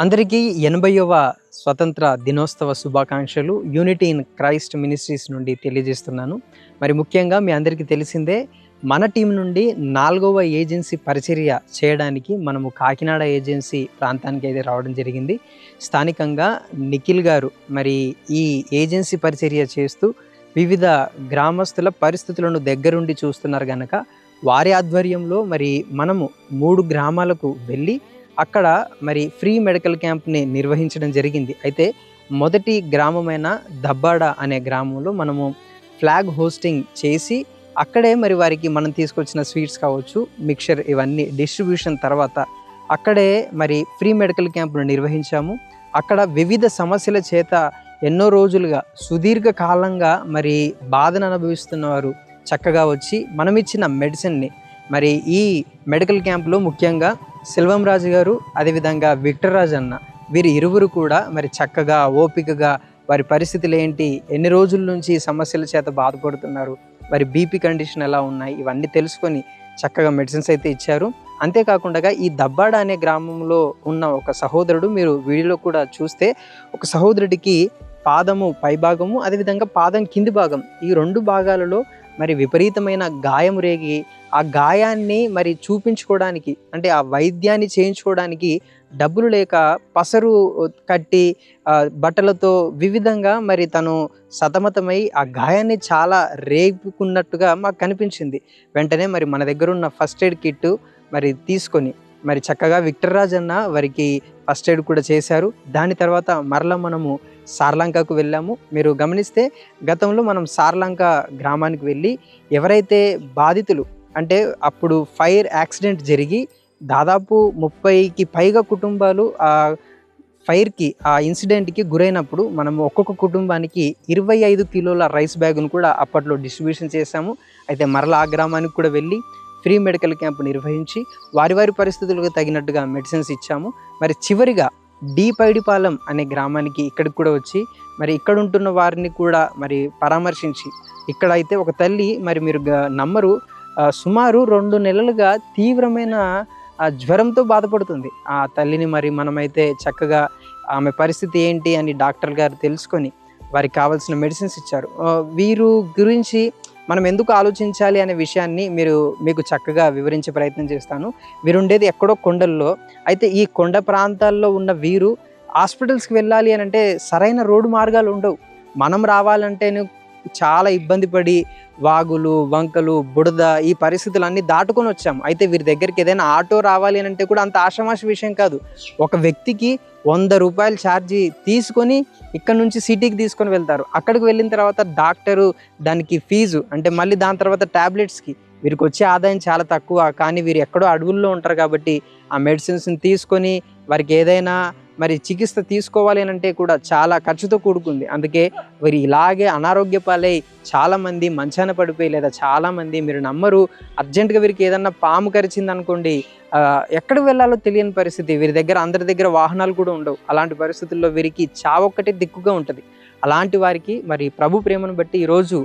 అందరికీ 80వ స్వతంత్ర దినోత్సవ శుభాకాంక్షలు యూనిటీ ఇన్ క్రైస్ట్ మినిస్ట్రీస్ నుండి తెలియజేస్తున్నాను. మరి ముఖ్యంగా మీ అందరికీ తెలిసిందే, మన టీం నుండి 4వ ఏజెన్సీ పరిచర్య చేయడానికి మనము కాకినాడ ఏజెన్సీ ప్రాంతానికి అయితే రావడం జరిగింది. స్థానికంగా నిఖిల్ గారు మరి ఈ ఏజెన్సీ పరిచర్య చేస్తూ వివిధ గ్రామస్తుల పరిస్థితులను దగ్గరుండి చూస్తున్నారు కనుక వారి ఆధ్వర్యంలో మరి మనము 3 గ్రామాలకు వెళ్ళి అక్కడ మరి ఫ్రీ మెడికల్ క్యాంప్ని నిర్వహించడం జరిగింది. అయితే మొదటి గ్రామమైన దబ్బాడ అనే గ్రామంలో మనము ఫ్లాగ్ హోస్టింగ్ చేసి అక్కడే మరి వారికి మనం తీసుకొచ్చిన స్వీట్స్ కావచ్చు, మిక్చర్ ఇవన్నీ డిస్ట్రిబ్యూషన్ తర్వాత అక్కడే మరి ఫ్రీ మెడికల్ క్యాంప్ను నిర్వహించాము. అక్కడ వివిధ సమస్యల చేత ఎన్నో రోజులుగా సుదీర్ఘ కాలంగా మరి బాధను అనుభవిస్తున్నవారు చక్కగా వచ్చి మనమిచ్చిన మెడిసిన్ని మరి ఈ మెడికల్ క్యాంప్లో ముఖ్యంగా సెల్వం రాజు గారు, అదేవిధంగా విక్టర్ రాజ్ అన్న, వీరి ఇరువురు కూడా మరి చక్కగా ఓపికగా వారి పరిస్థితులు ఏంటి, ఎన్ని రోజుల నుంచి సమస్యల చేత బాధపడుతున్నారు, మరి బీపీ కండిషన్ ఎలా ఉన్నాయి, ఇవన్నీ తెలుసుకొని చక్కగా మెడిసిన్స్ అయితే ఇచ్చారు. అంతేకాకుండా ఈ దబ్బాడ అనే గ్రామంలో ఉన్న ఒక సహోదరుడు, మీరు వీడియోలో కూడా చూస్తే ఒక సహోదరుడికి పాదము పైభాగము అదేవిధంగా పాదం కింది భాగం ఈ 2 భాగాలలో మరి విపరీతమైన గాయం రేగి ఆ గాయాన్ని మరి చూపించుకోవడానికి అంటే ఆ వైద్యాన్ని చేయించుకోవడానికి డబ్బులు లేక పసరు కట్టి బట్టలతో వివిధంగా మరి తను సతమతమై ఆ గాయాన్ని చాలా రేపుకున్నట్టుగా మాకు కనిపించింది. వెంటనే మరి మన దగ్గర ఉన్న ఫస్ట్ ఎయిడ్ కిట్ మరి తీసుకొని మరి చక్కగా విక్టర్ రాజ్ అన్న వారికి ఫస్ట్ ఎయిడ్ కూడా చేశారు. దాని తర్వాత మరలా మనము సార్లంకకు వెళ్ళాము. మీరు గమనిస్తే గతంలో మనం సార్లంక గ్రామానికి వెళ్ళి ఎవరైతే బాధితులు అంటే అప్పుడు ఫైర్ యాక్సిడెంట్ జరిగి దాదాపు 30కి పైగా కుటుంబాలు ఆ ఫైర్కి ఆ ఇన్సిడెంట్కి గురైనప్పుడు మనం ఒక్కొక్క కుటుంబానికి 25 కిలోల రైస్ బ్యాగును కూడా అప్పట్లో డిస్ట్రిబ్యూషన్ చేశాము. అయితే మరలా ఆ గ్రామానికి కూడా వెళ్ళి ఫ్రీ మెడికల్ క్యాంప్ నిర్వహించి వారి పరిస్థితులకు తగినట్టుగా మెడిసిన్స్ ఇచ్చాము. మరి చివరిగా డి పైడిపాలెం అనే గ్రామానికి ఇక్కడికి కూడా వచ్చి మరి ఇక్కడ ఉంటున్న వారిని కూడా మరి పరామర్శించి ఇక్కడ అయితే ఒక తల్లి మరి మీరు నమ్మరు, సుమారు 2 నెలలుగా తీవ్రమైన జ్వరంతో బాధపడుతుంది. ఆ తల్లిని మరి మనమైతే చక్కగా ఆమె పరిస్థితి ఏంటి అని డాక్టర్ గారు తెలుసుకొని వారికి కావాల్సిన మెడిసిన్స్ ఇచ్చారు. వీరు గురించి మనం ఎందుకు ఆలోచించాలి అనే విషయాన్ని మీకు చక్కగా వివరించే ప్రయత్నం చేస్తాను. వీరు ఉండేది ఎక్కడో కొండల్లో. అయితే ఈ కొండ ప్రాంతాల్లో ఉన్న వీరు హాస్పిటల్స్కి వెళ్ళాలి అని అంటే సరైన రోడ్డు మార్గాలు ఉండవు. మనం రావాలంటేనే చాలా ఇబ్బంది పడి వాగులు, వంకలు, బుడద ఈ పరిస్థితులన్నీ దాటుకొని వచ్చాము. అయితే వీరి దగ్గరికి ఏదైనా ఆటో రావాలి అని అంటే కూడా అంత ఆషామాషి విషయం కాదు. ఒక వ్యక్తికి 100 రూపాయలు ఛార్జీ తీసుకొని ఇక్కడ నుంచి సిటీకి తీసుకొని వెళ్తారు. అక్కడికి వెళ్ళిన తర్వాత డాక్టరు దానికి ఫీజు అంటే మళ్ళీ దాని తర్వాత ట్యాబ్లెట్స్కి వీరికి వచ్చే ఆదాయం చాలా తక్కువ. కానీ వీరు ఎక్కడో అడవుల్లో ఉంటారు కాబట్టి ఆ మెడిసిన్స్ని తీసుకొని వారికి ఏదైనా మరి చికిత్స తీసుకోవాలి అని అంటే కూడా చాలా ఖర్చుతో కూడుకుంది. అందుకే వీరు ఇలాగే అనారోగ్య పాలై చాలామంది మంచాన పడిపోయి లేదా చాలామంది మీరు నమ్మరు అర్జెంటుగా వీరికి ఏదన్నా పాము కరిచింది అనుకోండి, ఎక్కడికి వెళ్ళాలో తెలియని పరిస్థితి. వీరి దగ్గర అందరి దగ్గర వాహనాలు కూడా ఉండవు. అలాంటి పరిస్థితుల్లో వీరికి చావొక్కటే దిక్కుగా ఉంటుంది. అలాంటి వారికి మరి ప్రభు ప్రేమను బట్టి ఈరోజు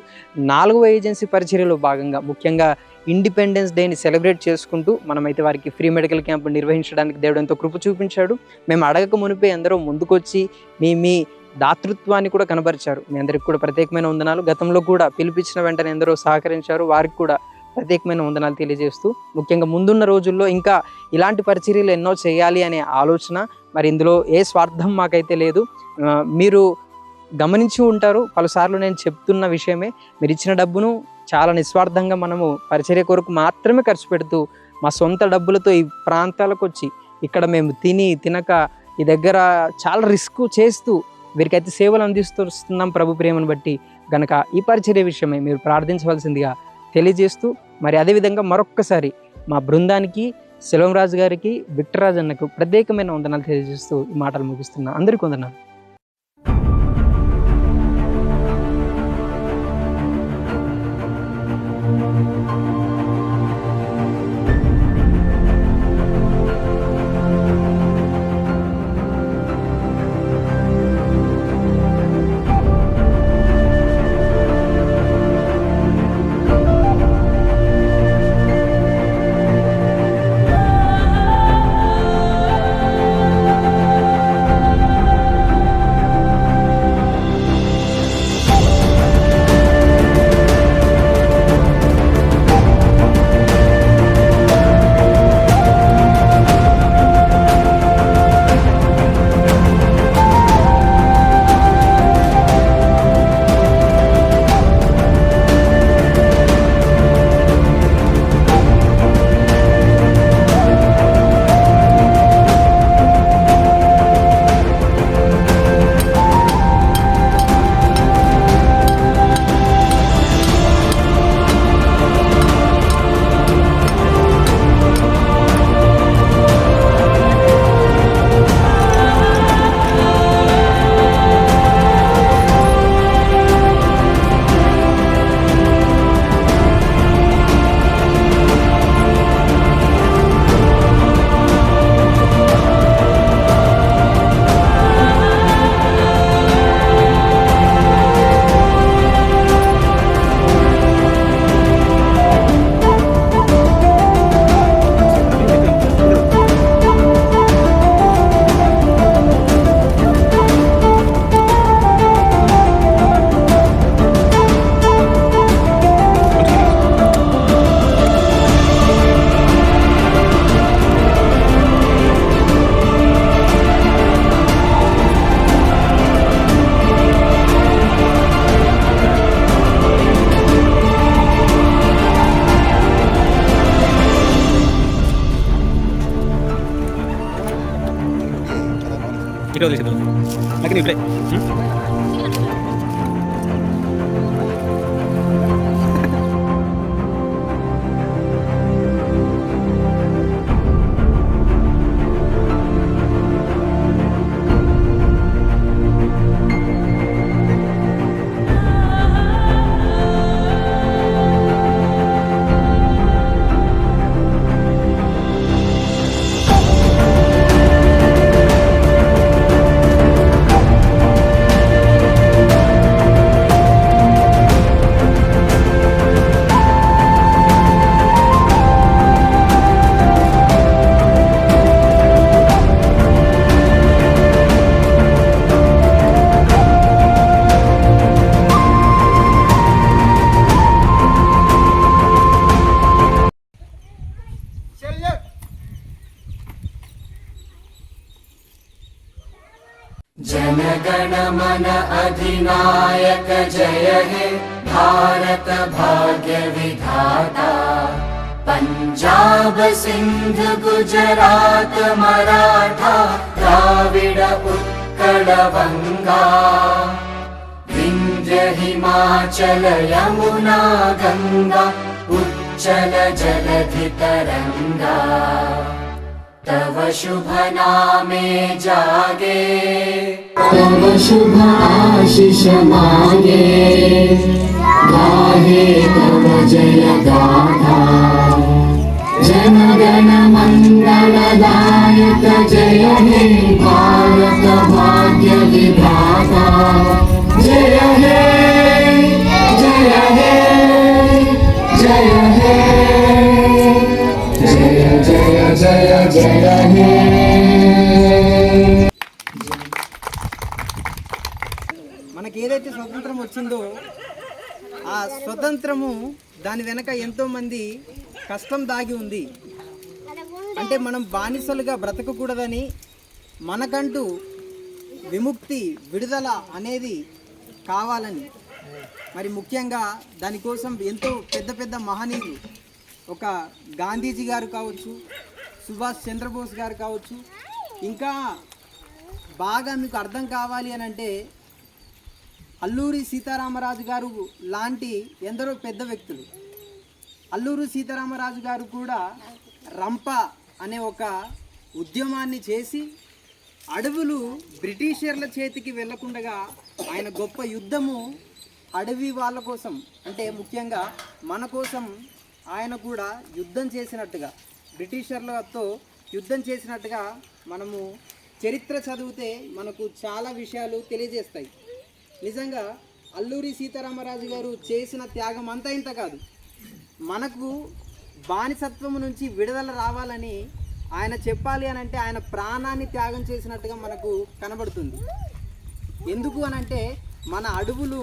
4వ ఏజెన్సీ పరిచర్యలో భాగంగా ముఖ్యంగా ఇండిపెండెన్స్ డేని సెలబ్రేట్ చేసుకుంటూ మనమైతే వారికి ఫ్రీ మెడికల్ క్యాంప్ నిర్వహించడానికి దేవుడు ఎంతో కృప చూపించాడు. మేము అడగక మునిపే ఎందరో ముందుకొచ్చి మీ దాతృత్వాన్ని కూడా కనబరిచారు. మీ అందరికి కూడా ప్రత్యేకమైన వందనాలు. గతంలో కూడా పిలిపించిన వెంటనే ఎందరో సహకరించారు, వారికి కూడా ప్రత్యేకమైన వందనాలు తెలియజేస్తూ, ముఖ్యంగా ముందున్న రోజుల్లో ఇంకా ఇలాంటి పరిచర్యలు ఎన్నో చేయాలి అనే ఆలోచన, మరి ఇందులో ఏ స్వార్థం మాకైతే లేదు. మీరు గమనించి ఉంటారు, పలుసార్లు నేను చెప్తున్న విషయమే, మీరు ఇచ్చిన డబ్బును చాలా నిస్వార్థంగా మనము పరిచర్య కొరకు మాత్రమే ఖర్చు పెడుతూ మా సొంత డబ్బులతో ఈ ప్రాంతాలకు వచ్చి ఇక్కడ మేము తినక ఈ దగ్గర చాలా రిస్క్ చేస్తూ వీరికైతే సేవలు అందిస్తున్నాం ప్రభు ప్రేమను బట్టి. గనక ఈ పరిచర్య విషయమై మీరు ప్రార్థించవలసిందిగా తెలియజేస్తూ, మరి అదేవిధంగా మరొక్కసారి మా బృందానికి, సెల్వం రాజు గారికి, విక్టర్ రాజు అన్నకు ప్రత్యేకమైన వందనాలు తెలియజేస్తూ ఈ మాటలు ముగిస్తున్నా. అందరికీ వందనాలు. ఇటు వదిలేసి నాకు నీ ప్లే जनगण मन अधिनायक जय हे भारत भाग्य विधाता। पंजाब सिंध गुजरात मराठा द्राविड उत्कल बंगा विंध्य हिमाचल यमुना गंगा उच्चल जलधि तरंगा। तव शुभ नामे जागे तव शुभ आशीष मांगे गाहे तव जय गाथा। जन गण मंगलदायक जय हे भारत भाग्य विधाता। जय हे जय हे जय हे। जय जय हे। మనకి ఏదైతే స్వతంత్రం వచ్చిందో ఆ స్వతంత్రము దాని వెనక ఎంతోమంది కష్టం దాగి ఉంది. అంటే మనం బానిసలుగా బ్రతకకూడదని, మనకంటూ విముక్తి విడుదల అనేది కావాలని, మరి ముఖ్యంగా దానికోసం ఎంతో పెద్ద పెద్ద మహనీయులు, ఒక గాంధీజీ గారు కావచ్చు, సుభాష్ చంద్రబోస్ గారు కావచ్చు, ఇంకా బాగా మీకు అర్థం కావాలి అని అంటే అల్లూరి సీతారామరాజు గారు లాంటి ఎందరో పెద్ద వ్యక్తులు. అల్లూరి సీతారామరాజు గారు కూడా రంప అనే ఒక ఉద్యమాన్ని చేసి అడవులు బ్రిటిషర్ల చేతికి వెళ్లకుండా ఆయన గొప్ప యుద్ధము అడవి వాళ్ళ కోసం, అంటే ముఖ్యంగా మన కోసం ఆయన కూడా యుద్ధం చేసినట్టుగా, బ్రిటిషర్లతో యుద్ధం చేసినట్టుగా మనము చరిత్ర చదివితే మనకు చాలా విషయాలు తెలియజేస్తాయి. నిజంగా అల్లూరి సీతారామరాజు గారు చేసిన త్యాగం అంతా ఇంత కాదు. మనకు బానిసత్వం నుంచి విడుదల రావాలని ఆయన చెప్పాలి అని అంటే ఆయన ప్రాణాన్ని త్యాగం చేసినట్టుగా మనకు కనబడుతుంది. ఎందుకు అనంటే మన అడవులు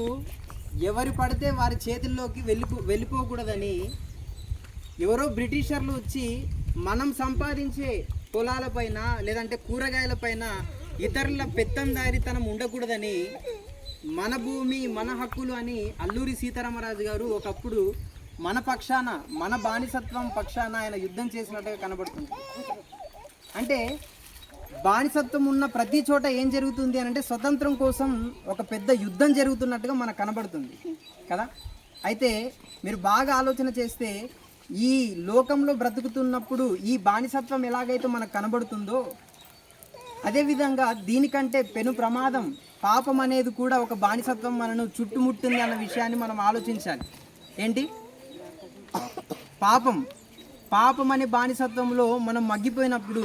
ఎవరు పడితే వారి చేతుల్లోకి వెళ్ళిపోకూడదని, ఎవరో బ్రిటిషర్లు వచ్చి మనం సంపాదించే పొలాలపైన లేదంటే కూరగాయలపైన ఇతరుల పెత్తందారితనం ఉండకూడదని, మన భూమి మన హక్కులు అని అల్లూరి సీతారామరాజు గారు ఒకప్పుడు మన పక్షాన, మన బానిసత్వం పక్షాన ఆయన యుద్ధం చేసినట్టుగా కనబడుతుంది. అంటే బానిసత్వం ఉన్న ప్రతి చోట ఏం జరుగుతుంది అని అంటే స్వతంత్రం కోసం ఒక పెద్ద యుద్ధం జరుగుతున్నట్టుగా మనకు కనబడుతుంది కదా. అయితే మీరు బాగా ఆలోచన చేస్తే ఈ లోకంలో బ్రతుకుతున్నప్పుడు ఈ బానిసత్వం ఎలాగైతే మనకు కనబడుతుందో, అదేవిధంగా దీనికంటే పెను ప్రమాదం పాపం అనేది కూడా ఒక బానిసత్వం మనను చుట్టుముట్టింది అన్న విషయాన్ని మనం ఆలోచించాలి. ఏంటి పాపం అనే బానిసత్వంలో మనం మగ్గిపోయినప్పుడు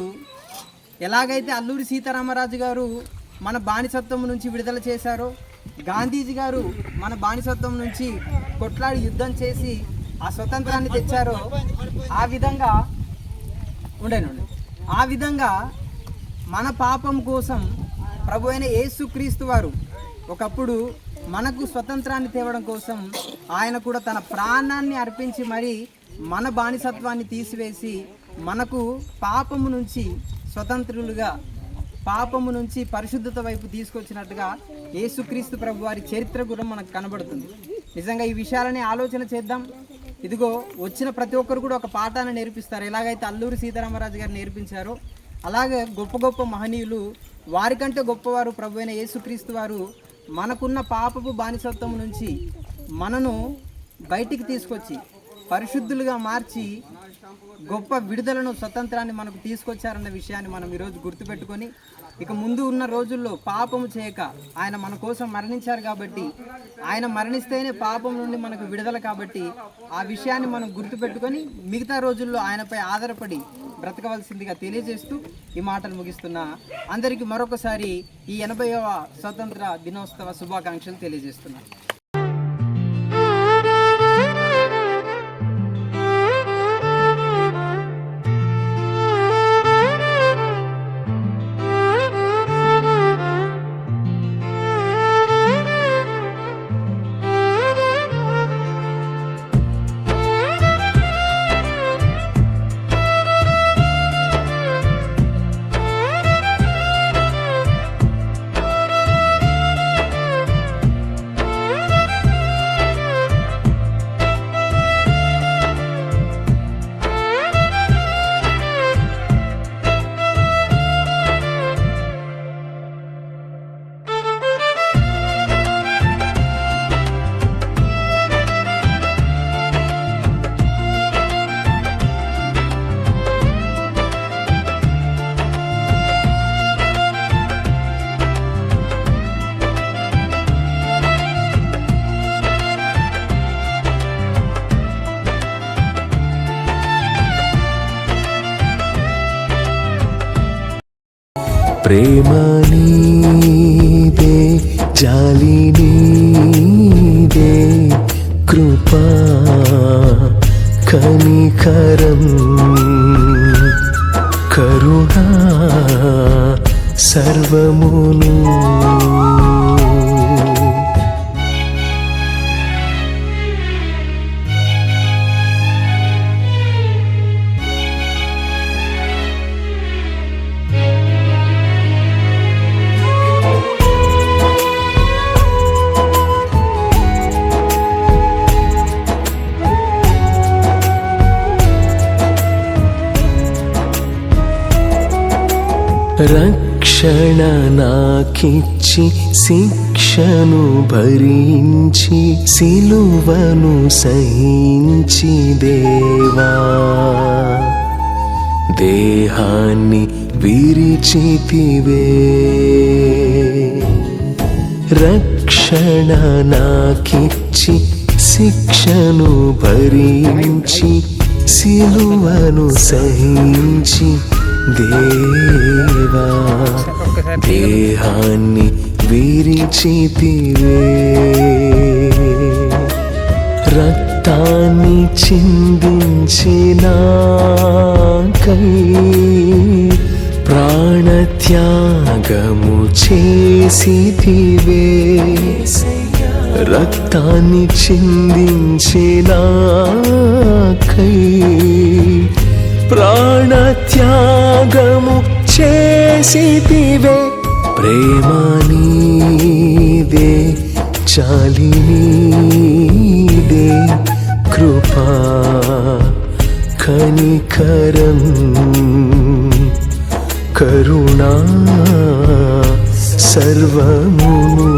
ఎలాగైతే అల్లూరి సీతారామరాజు గారు మన బానిసత్వం నుంచి విడుదల చేశారో, గాంధీజీ గారు మన బానిసత్వం నుంచి కొట్లాడి యుద్ధం చేసి ఆ స్వతంత్రాన్ని తెచ్చారో, ఆ విధంగా మన పాపం కోసం ప్రభు అయిన యేసుక్రీస్తు వారు ఒకప్పుడు మనకు స్వతంత్రాన్ని తేవడం కోసం ఆయన కూడా తన ప్రాణాన్ని అర్పించి మరి మన బానిసత్వాన్ని తీసివేసి మనకు పాపము నుంచి స్వతంత్రులుగా, పాపము నుంచి పరిశుద్ధత వైపు తీసుకొచ్చినట్టుగా యేసుక్రీస్తు ప్రభు వారి చరిత్ర కూడా మనకు కనబడుతుంది. నిజంగా ఈ విషయాలని ఆలోచన చేద్దాం. ఇదిగో వచ్చిన ప్రతి ఒక్కరు కూడా ఒక పాఠాన్ని నేర్పిస్తారు. ఎలాగైతే అల్లూరి సీతారామరాజు గారు నేర్పించారో అలాగే గొప్ప గొప్ప మహనీయులు, వారికంటే గొప్పవారు ప్రభు అయిన యేసుక్రీస్తు వారు మనకున్న పాపపు బానిసత్వం నుంచి మనను బయటికి తీసుకొచ్చి పరిశుద్ధులుగా మార్చి గొప్ప విడుదలను, స్వతంత్రాన్ని మనకు తీసుకొచ్చారన్న విషయాన్ని మనం ఈరోజు గుర్తుపెట్టుకొని, ఇక ముందు ఉన్న రోజుల్లో పాపము చేయక ఆయన మన కోసం మరణించారు కాబట్టి, ఆయన మరణిస్తేనే పాపం నుండి మనకు విడుదల కాబట్టి ఆ విషయాన్ని మనం గుర్తుపెట్టుకొని మిగతా రోజుల్లో ఆయనపై ఆధారపడి బ్రతకవలసిందిగా తెలియజేస్తూ ఈ మాటలు ముగిస్తున్నా. అందరికీ మరొకసారి ఈ 80వ స్వతంత్ర దినోత్సవ శుభాకాంక్షలు తెలియజేస్తున్నా. ప్రేమ నీదే, జాలి నీదే, కృపా కనికరం సర్వమును. రక్షణ నాకిచ్చి శిక్షను భరించి సిలువను సహించి దేవా దేహాన్ని విరిచితివే. రక్షణ నాకిచ్చి శిక్షను భరించి సిలువను సహించి దేవా దేహాన్ని విరిచితివే. రక్తాన్ని చిందించినాకై ప్రాణత్యాగము చేసితివే. రక్తాన్ని చిందించినాకై ప్రాణత్యాగము చేసితివే. ప్రేమ నీదే, చాలి నీదే, కృపా కనికరం కరుణా సర్వమును.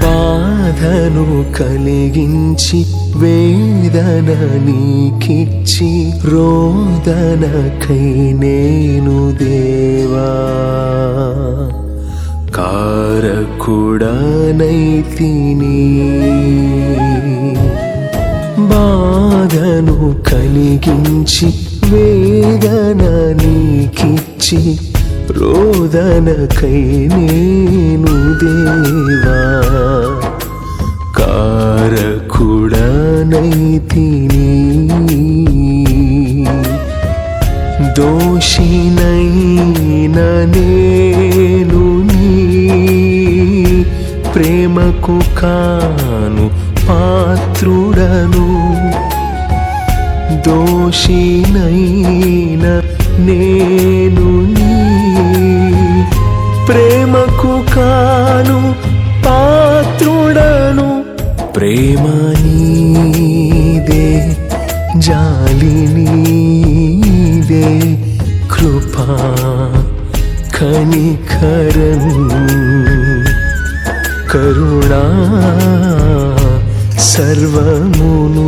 బాధను కలిగించి వేదన నీకిచ్చి రోదనకై నేను దేవా కారకుడనైతిని. బాధను కలిగించి వేదన నీకిచ్చి రోదనకై నేను దేవా కారకుడనైతిని. దోషినైన నేను నీ ప్రేమకు కాను పాత్రుడను. దోషినైన నేను నీ ప్రేమకు కాను పాత్రుడను. ప్రేమ నీదే, జాలి నీదే, కృపా కనికరం కరుణా సర్వమును.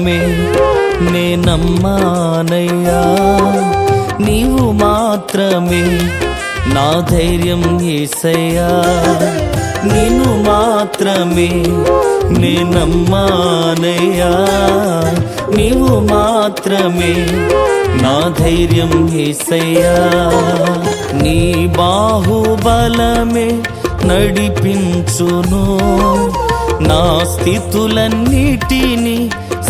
మాత్రమే నే నమ్మానయ్యా, నీవు మాత్రమే నా ధైర్యం యేసయ్యా, నిన్ను మాత్రమే నే నమ్మానయ్యా, నీవు మాత్రమే నా ధైర్యం యేసయ్యా. నీ బాహుబలమే నడిపించును, నా స్థితులన్నిటినీ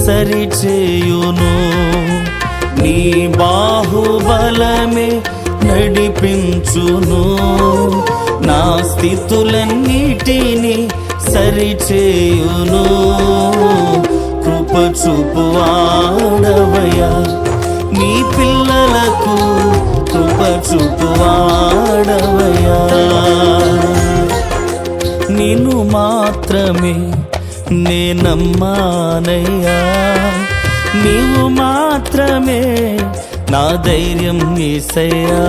సరిచేయును. నీ బాహుబలమే నడిపించును, నా స్థితులన్నిటినీ సరిచేయును. కృప చూపువాడవయ్యా, నీ పిల్లలకు కృప చూపువాడవయ్యా. నిన్ను మాత్రమే నే నమ్మానయ్యా, నీవు మాత్రమే నా ధైర్యం యేసయ్యా.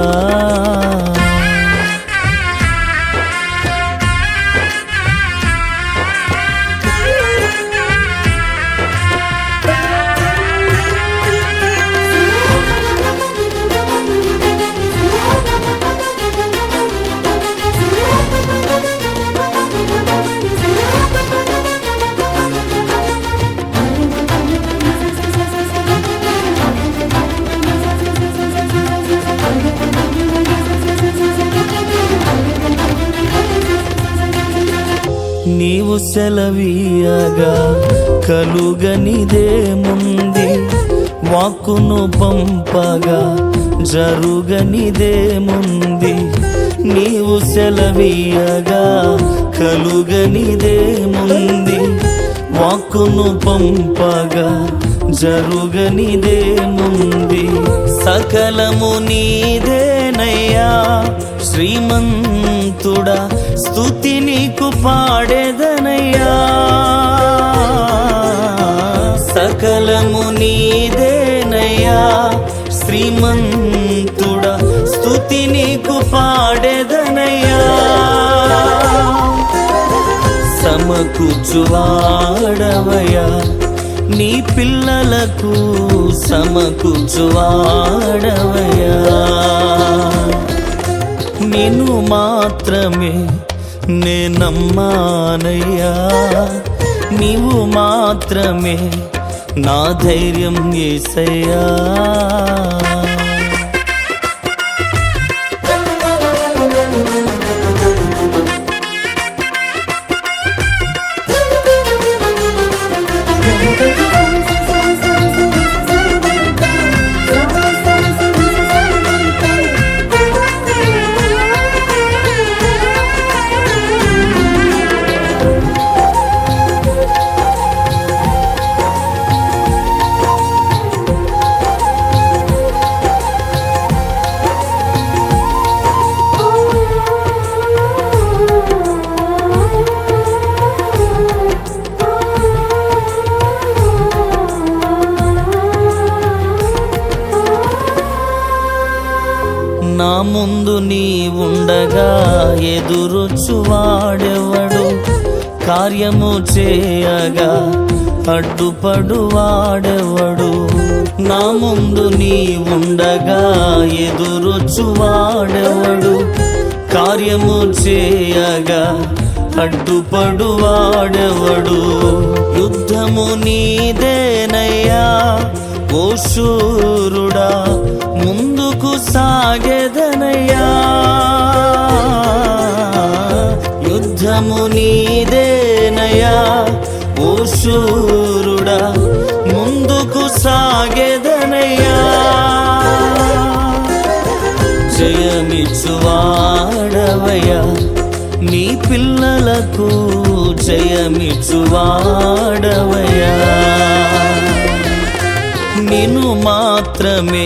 నీవు సెలవీయగా కలుగనిదేముంది, వాక్కును పంపగా జరుగనిదేముంది. నీవు సెలవీయగా కలుగనిదేముంది, వాక్కును పంపగా జరుగనిదేముంది. సకలము నీదేనయ్యా శ్రీమంతుడా, స్తుతి నీకు పాడేదనయ్యా. సకలము నీదేనయ్యా శ్రీమంతుడా, స్తుతి నీకు పాడేదనయ్యా. సమకూర్చువాడవయ్యా, నీ పిల్లలకు సమకూర్చువాడవయ్యా. నిన్ను మాత్రమే నే నమ్మానయ్యా, నీవు మాత్రమే నా ధైర్యం యేసయ్యా. నా ముందు నీ ఉండగా ఎదురొచ్చువాడెవడు, కార్యము చేయగా అడ్డుపడువాడెవడు. నా ముందు నీ ఉండగా ఎదురొచ్చువాడెవడు, కార్యము చేయగా అడ్డుపడువాడెవడు. యుద్ధము నీదేనయ్యా ఓ శూరుడా, ముందుకు సాగెదనయ్యా. యుద్ధము నీదేనయ్యా ఓ శూరుడా, ముందుకు సాగెదనయ్యా. జయమిచ్చువాడవయ్యా, నీ పిల్లలకు జయమిచ్చువాడవయ్యా. నిన్ను మాత్రమే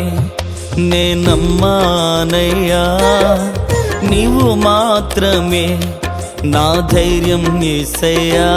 నే నమ్మానయ్యా, నీవు మాత్రమే నా ధైర్యం యేసయ్యా.